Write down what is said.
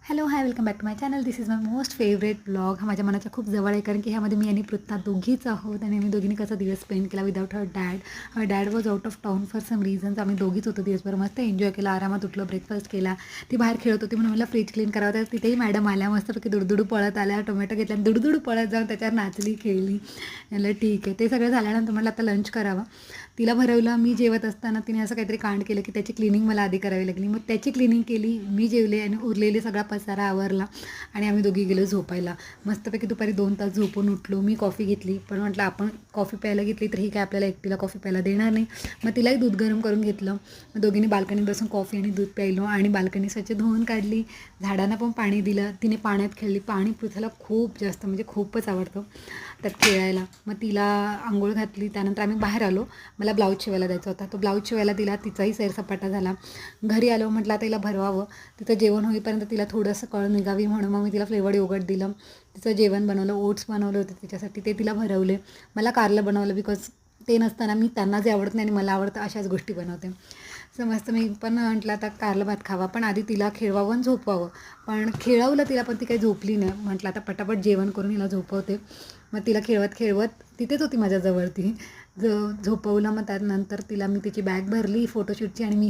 Hello hi welcome back to my channel. This is my most favourite blog. हा माझ्या मनाच्या खूप जवळ आहे, कारण की ह्यामध्ये मी आणि पृथा दोघीच आहोत आणि आम्ही दोघींनी कसा दिवस स्पेंड केला without her dad was out of town for some reasons. आम्ही दोघीच होतो दिवसभर, मस्त एन्जॉय केला, आरामात उठलो, ब्रेकफास्ट केला. ती बाहेर खेळत होती म्हणून मला फ्रीज क्लीन करावं, तर तिथेही मॅडम आल्या, मस्तपैकी दुडदुडू पळत आल्या, टोमॅटो घेतल्या, दुडदुडू पळत जाऊन त्याच्यावर नाचली, खेळली. म्हणलं ठीक आहे. ते सगळं झाल्यानंतर म्हटलं आता लंच करावं. तिला भरवलं. मी जेवत असताना तिने असं काहीतरी कांड केलं की त्याची क्लिनिंग मला आधी करावी लागली. मग त्याची क्लिनिंग केली, मी जेवले आणि उरलेली सगळा पसारा आवरला आणि आम्ही दोघी गेलो झोपायला. मस्तपैकी दुपारी 2 तास झोपून उठलो. मी कॉफी घेतली, पण म्हटलं आपण कॉफी प्यायला घेतली तर ही काय आपल्याला एकटीला कॉफी प्यायला देणार नाही. मग तिलाही दूध गरम करून घेतलं. मग दोघींनी बाल्कनीत बसून कॉफी आणि दूध प्यायलो आणि बाल्कनी स्वच्छ धुवून काढली. झाडांना पण पाणी दिलं. तिने पाण्यात खेळली. पाणी पृथ्वीला खूप जास्त म्हणजे खूपच आवडतं त्यात खेळायला. मग तिला आंघोळ घातली. त्यानंतर आम्ही बाहेर आलो. मला ब्लाऊज शिवायला द्यायचा होता. तो ब्लाऊज शिवायला दिला. तिचाही सैरसपाटा झाला. घरी आलो, म्हटलं आता तिला भरवावं. तिथं जेवण होईपर्यंत तिला थोडंसं कळ निघावी म्हणून मग मी तिला फ्लेवर्ड योगर्ट दिलं. तिचं जेवण बनवलं, ओट्स बनवले होते तिच्यासाठी, ते तिला भरवले. मला कारलं बनवलं, बिकॉज ते नसताना मी त्यांना जे आवडत नाही आणि मला आवडतं अशाच गोष्टी बनवते. सो मस्त मी पण म्हटलं आता कारलं भात खावा, पण आधी तिला खेळवावं आणि झोपवावं. पण खेळवलं तिला, पण ती काही झोपली नाही. म्हटलं आता पटापट जेवण करून हिला झोपवते. मग तिला खेळवत तिथेच होती माझ्याजवळ ती. झोपवलं. मग त्यानंतर तिला मी तिची बॅग भरली फोटोशूटची आणि मी